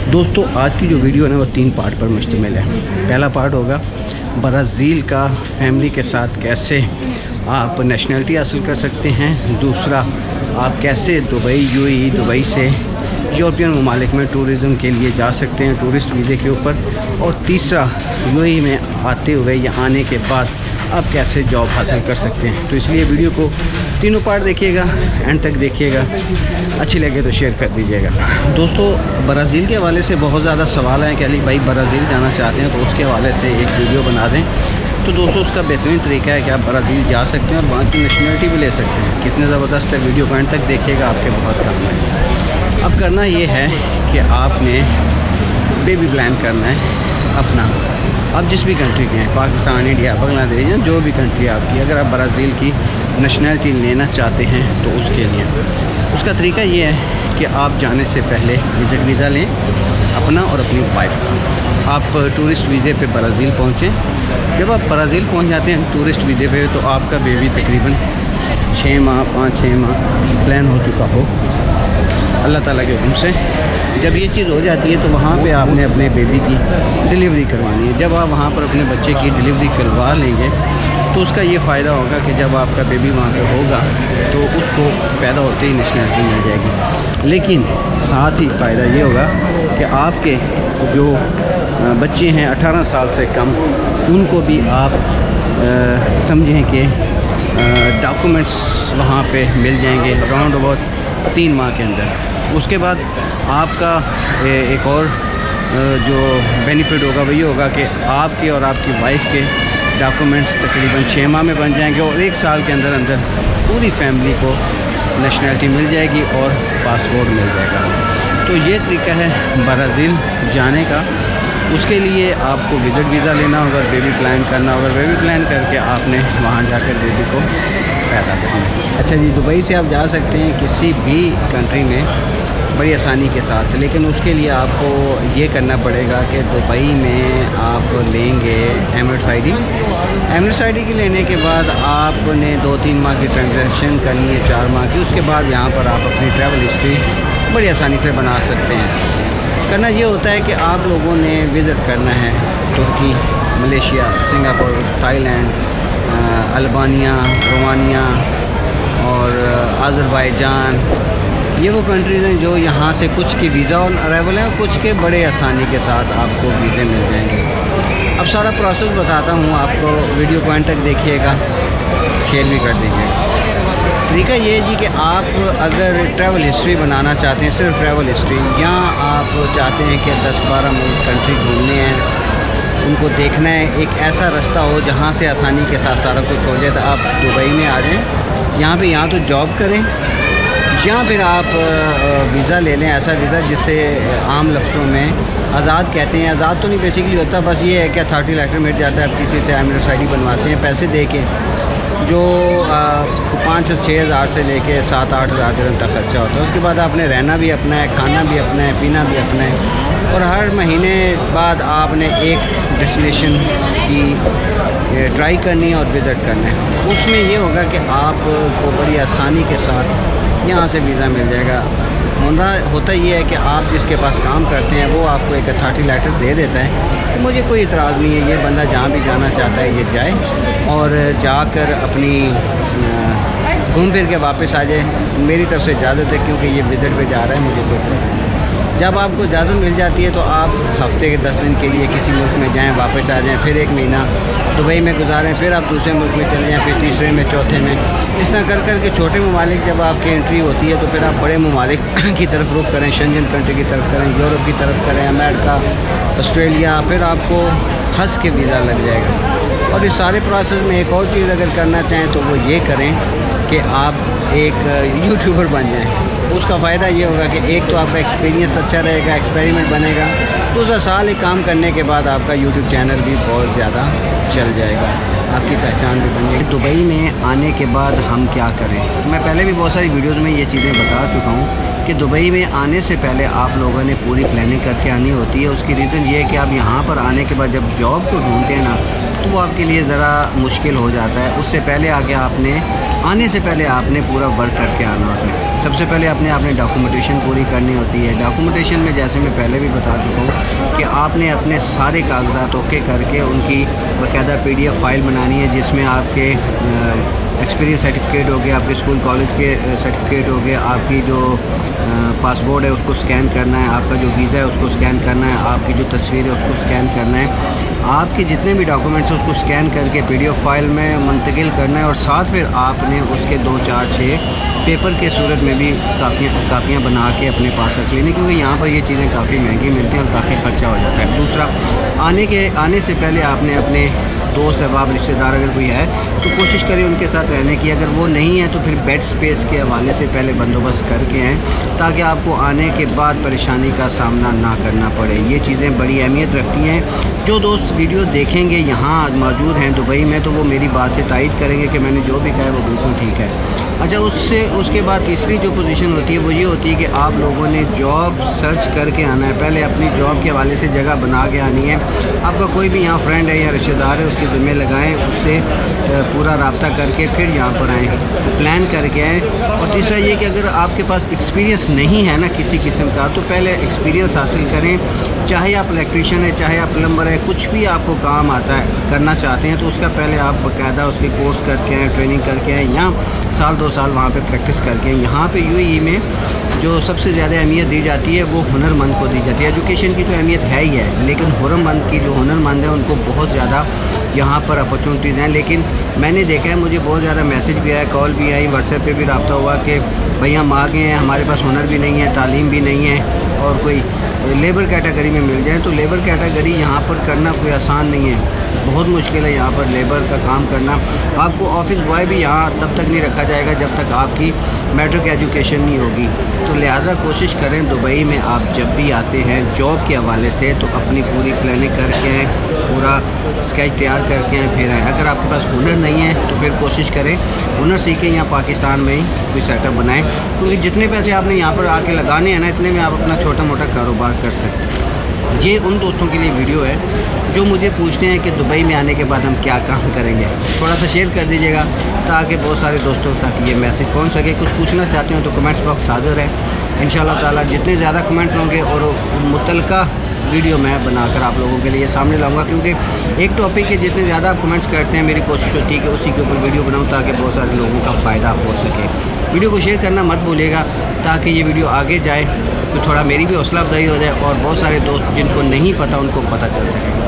दोस्तों आज की जो वीडियो है ना वो 3 पार्ट पर मुश्तमिल है। पहला पार्ट होगा ब्राज़ील का फैमिली के साथ कैसे आप नेशनलिटी हासिल कर सकते हैं। दूसरा, आप कैसे दुबई दुबई से यूरोपियन ममालिक में टूरिज़म के लिए जा सकते हैं टूरिस्ट वीज़े के ऊपर। और तीसरा, यूएई में आते हुए या आने के बाद आप कैसे जॉब हासिल कर सकते हैं। तो इसलिए वीडियो को तीनों पार्ट देखिएगा, एंड तक देखिएगा। अच्छी लगे तो शेयर कर दीजिएगा। दोस्तों ब्राज़ील के हवाले से बहुत ज़्यादा सवाल हैं कि अली भाई ब्राज़ील जाना चाहते हैं तो उसके हवाले से एक वीडियो बना दें। तो दोस्तों उसका बेहतरीन तरीका है कि आप ब्राज़ील जा सकते हैं और वहाँ की नेशनलिटी भी ले सकते हैं। कितने ज़बरदस्त है, वीडियो को एंड तक देखिएगा, आपके बहुत काम है। अब करना ये है कि आपने बेबी प्लान करना है अपना। आप जिस भी कंट्री के हैं, पाकिस्तान, इंडिया, बांग्लादेश या जो भी कंट्री आपकी, अगर आप ब्राज़ील की नेशनलिटी लेना चाहते हैं तो उसके लिए उसका तरीका ये है कि आप जाने से पहले विज़िट वीज़ा लें अपना और अपनी वाइफ का। आप टूरिस्ट वीज़े पे ब्राज़ील पहुँचें। जब आप ब्राज़ील पहुँच जाते हैं टूरिस्ट वीज़े पे तो आपका बेबी तकरीबन 6 माह 5-6 माह प्लान हो चुका हो अल्लाह ताला के हुक्म से। जब ये चीज़ हो जाती है तो वहाँ पे आपने अपने बेबी की डिलीवरी करवानी है। जब आप वहाँ पर अपने बच्चे की डिलीवरी करवा लेंगे तो उसका ये फ़ायदा होगा कि जब आपका बेबी वहाँ पे होगा तो उसको पैदा होते ही नेशनलिटी मिल जाएगी। लेकिन साथ ही फ़ायदा ये होगा कि आपके जो बच्चे हैं 18 साल से कम, उनको भी आप समझें कि डॉक्यूमेंट्स वहाँ पे मिल जाएंगे राउंड अबाउट 3 माह के अंदर। उसके बाद आपका एक और जो बेनिफिट होगा वो ये होगा कि आपके और आपकी वाइफ के डॉक्यूमेंट्स तकरीबन 6 माह में बन जाएंगे और 1 साल के अंदर अंदर पूरी फैमिली को नेशनलिटी मिल जाएगी और पासपोर्ट मिल जाएगा। तो ये तरीका है ब्राज़ील जाने का। उसके लिए आपको विज़िट वीज़ा लेना होगा, बेबी प्लान करना होगा। बेबी प्लान करके आपने वहाँ जाकर बेबी को पैदा करना है। अच्छा जी, दुबई से आप जा सकते हैं किसी भी कंट्री में बड़ी आसानी के साथ, लेकिन उसके लिए आपको ये करना पड़ेगा कि दुबई में आप लेंगे एमिरेट्स आईडी। एमिरेट्स आईडी की लेने के बाद आपने 2-3 माह की ट्रांजैक्शन करनी है, 4 माह की। उसके बाद यहाँ पर आप अपनी ट्रैवल हिस्ट्री बड़ी आसानी से बना सकते हैं। करना ये होता है कि आप लोगों ने विज़िट करना है Turkey, Malaysia, Singapore, Thailand, Albania, Romania और अज़रबैजान। ये वो कंट्रीज़ हैं जो यहाँ से कुछ के वीज़ा ऑन अराइवल हैं और कुछ के बड़े आसानी के साथ आपको वीज़े मिल जाएंगे। अब सारा प्रोसेस बताता हूँ आपको, वीडियो को एंड तक देखिएगा, शेयर भी कर दीजिएगा। तरीका ये है जी कि आप अगर ट्रैवल हिस्ट्री बनाना चाहते हैं, सिर्फ ट्रैवल हिस्ट्री, या आप चाहते हैं कि 10-12 मुल्क कंट्री घूमने हैं, उनको देखना है, एक ऐसा रास्ता हो जहाँ से आसानी के साथ सारा कुछ हो जाए, तो आप दुबई में आ जाएँ। यहाँ तो जॉब करें या फिर आप वीज़ा ले लें, ऐसा वीज़ा जिससे आम लफ्ज़ों में आज़ाद कहते हैं। आज़ाद तो नहीं बेसिकली होता, बस ये है कि अथॉरिटी लेटर मिल जाता है। आप किसी से एमिरेट्स आईडी बनवाते हैं पैसे दे के, जो 5 से 6 हज़ार से लेके 7-8 हज़ार dirham तक खर्चा होता है। उसके बाद आपने रहना भी अपना है, खाना भी अपना है, पीना भी अपना है, और हर महीने बाद आपने एक डेस्टिनेशन की ट्राई करनी है और विज़िट करना है। उसमें ये होगा कि आपको बड़ी आसानी के साथ यहाँ से वीज़ा मिल जाएगा। होता ये है कि आप जिसके पास काम करते हैं वो आपको एक अथॉरिटी लेटर दे देता है कि मुझे कोई इतराज़ नहीं है, ये बंदा जहाँ भी जाना चाहता है ये जाए और जाकर अपनी घूम फिर के वापस आ जाए। मेरी तरफ से इजाज़त है क्योंकि ये विज़िट पे जा रहा है, मुझे कोई इतराज़ नहीं। जब आपको इजाज़त मिल जाती है तो आप हफ़्ते के 10 दिन के लिए किसी मुल्क में जाएँ, वापस आ जाएँ, फिर 1 महीना दुबई में गुजारें, फिर आप दूसरे मुल्क में चले जाएँ, फिर तीसरे में, चौथे में। इस तरह कर के छोटे ममालिक जब आपकी एंट्री होती है तो फिर आप बड़े ममालिक की तरफ रुख करें, शेंजन कंट्री की तरफ करें, यूरोप की तरफ करें, अमेरिका, ऑस्ट्रेलिया, फिर आपको हंस के वीज़ा लग जाएगा। और इस सारे प्रोसेस में एक और चीज़ अगर करना चाहें तो वो ये करें कि आप एक यूट्यूबर बन जाएं। उसका फ़ायदा ये होगा कि एक तो आपका एक्सपीरियंस अच्छा रहेगा, एक्सपेरिमेंट बनेगा, दूसरा साल एक काम करने के बाद आपका यूट्यूब चैनल भी बहुत ज़्यादा चल जाएगा, आपकी पहचान भी बन जाएगी। दुबई में आने के बाद हम क्या करें? मैं पहले भी बहुत सारी वीडियोज़ में ये चीज़ें बता चुका हूँ कि दुबई में आने से पहले आप लोगों ने पूरी प्लानिंग करके आनी होती है। उसकी रीज़न ये है कि आप यहाँ पर आने के बाद जब जॉब को ढूंढते हैं ना तो वो आपके लिए ज़रा मुश्किल हो जाता है। उससे पहले आने से पहले आपने पूरा वर्क करके आना होता है। सबसे पहले आपने डॉक्यूमेंटेशन पूरी करनी होती है। डॉक्यूमेंटेशन में जैसे मैं पहले भी बता चुका हूँ कि आपने अपने सारे कागजात ओके करके उनकी बाकायदा PDF फाइल बनानी है, जिसमें आपके एक्सपीरियंस सर्टिफिकेट हो गया, आपके स्कूल कॉलेज के सर्टिफिकेट हो गए, आपकी जो पासपोर्ट है उसको स्कैन करना है, आपका जो वीज़ा है उसको स्कैन करना है, आपकी जो तस्वीर है उसको स्कैन करना है, आपके जितने भी डॉक्यूमेंट्स हैं उसको स्कैन करके PDF फाइल में मुंतकिल करना है। और साथ फिर आपने उसके 2, 4, 6 पेपर के सूरत में भी कापियाँ बना के अपने पास रख लेनी, क्योंकि यहाँ पर ये चीज़ें काफ़ी महंगी मिलती हैं और काफ़ी ख़र्चा हो जाता है। दूसरा, आने से पहले आपने अपने दोस्त अहबाब रिश्तेदार अगर कोई है तो कोशिश करें उनके साथ रहने की। अगर वो नहीं है तो फिर बेड स्पेस के हवाले से पहले बंदोबस्त करके आएँ, ताकि आपको आने के बाद परेशानी का सामना ना करना पड़े। ये चीज़ें बड़ी अहमियत रखती हैं। जो दोस्त वीडियो देखेंगे यहाँ मौजूद हैं दुबई में, तो वो मेरी बात से तायद करेंगे कि मैंने जो भी कहा है वो बिल्कुल ठीक है। अच्छा, उसके बाद तीसरी जो पोजीशन होती है वो ये होती है कि आप लोगों ने जॉब सर्च करके आना है। पहले अपनी जॉब के हवाले से जगह बना के आनी है। आपका कोई भी यहाँ फ्रेंड है या रिश्तेदार है, उसके ज़िम्मे लगाएं, उससे पूरा रब्ता करके फिर यहाँ पर आएँ, प्लान करके आएँ। और तीसरा ये कि अगर आपके पास एक्सपीरियंस नहीं है ना किसी किस्म का, तो पहले एक्सपीरियंस हासिल करें। चाहे आप इलेक्ट्रीशियन है, चाहे आप प्लम्बर है, कुछ भी आपको काम आता है करना चाहते हैं तो उसका पहले आप बाकायदा उसके कोर्स करके आएँ, ट्रेनिंग करके आएँ, यहाँ साल 2 साल वहाँ पे प्रैक्टिस करके आएँ। यहाँ पे UAE में जो सबसे ज़्यादा अहमियत दी जाती है वो हुनरमंद को दी जाती है। एजुकेशन की तो अहमियत है ही है, लेकिन हुनरमंद की जो हुनरमंद है उनको बहुत ज़्यादा यहाँ पर अपॉर्चुनिटीज़ हैं। लेकिन मैंने देखा है, मुझे बहुत ज़्यादा मैसेज भी आया, कॉल भी आई, व्हाट्सएप पे भी रब्ता हुआ कि भाई हम आ गए हैं, हमारे पास हुनर भी नहीं है, तालीम भी नहीं है, और कोई लेबर कैटेगरी में मिल जाए। तो लेबर कैटेगरी यहाँ पर करना कोई आसान नहीं है, बहुत मुश्किल है यहाँ पर लेबर का काम करना। आपको ऑफिस बॉय भी यहाँ तब तक नहीं रखा जाएगा जब तक आपकी मैट्रिक एजुकेशन नहीं होगी। तो लिहाजा कोशिश करें दुबई में आप जब भी आते हैं जॉब के हवाले से तो अपनी पूरी प्लानिंग करके आएँ, पूरा स्केच तैयार करके आएँ, फिर आएँ। अगर आपके पास हुनर नहीं है तो फिर कोशिश करें हुनर सीखें, यहाँ पाकिस्तान में ही कोई सेटअप बनाएं, क्योंकि जितने पैसे आपने यहाँ पर आके लगाने हैं ना, इतने में आप अपना छोटा मोटा कारोबार कर सकते हैं। ये उन दोस्तों के लिए वीडियो है जो मुझे पूछते हैं कि दुबई में आने के बाद हम क्या काम करेंगे। थोड़ा सा शेयर कर दीजिएगा ताकि बहुत सारे दोस्तों तक ये मैसेज पहुंच सके। कुछ पूछना चाहते हो तो कमेंट्स बॉक्स हाज़िर है। इंशाल्लाह ताला जितने ज़्यादा कमेंट्स होंगे और मुतलका वीडियो मैं बनाकर आप लोगों के लिए सामने लाऊंगा, क्योंकि एक टॉपिक के जितने ज़्यादा आप कमेंट्स करते हैं मेरी कोशिश होती है कि उसी के ऊपर वीडियो बनाऊँ ताकि बहुत सारे लोगों का फ़ायदा हो सके। वीडियो को शेयर करना मत भूलिएगा ताकि ये वीडियो आगे जाए तो थोड़ा मेरी भी हौसला अफजाई हो जाए और बहुत सारे दोस्त जिनको नहीं पता उनको पता चल सकेगा।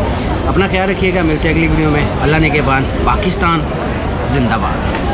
अपना ख्याल रखिएगा, मिलते हैं अगली वीडियो में। अल्लाह ने के बाद पाकिस्तान जिंदाबाद।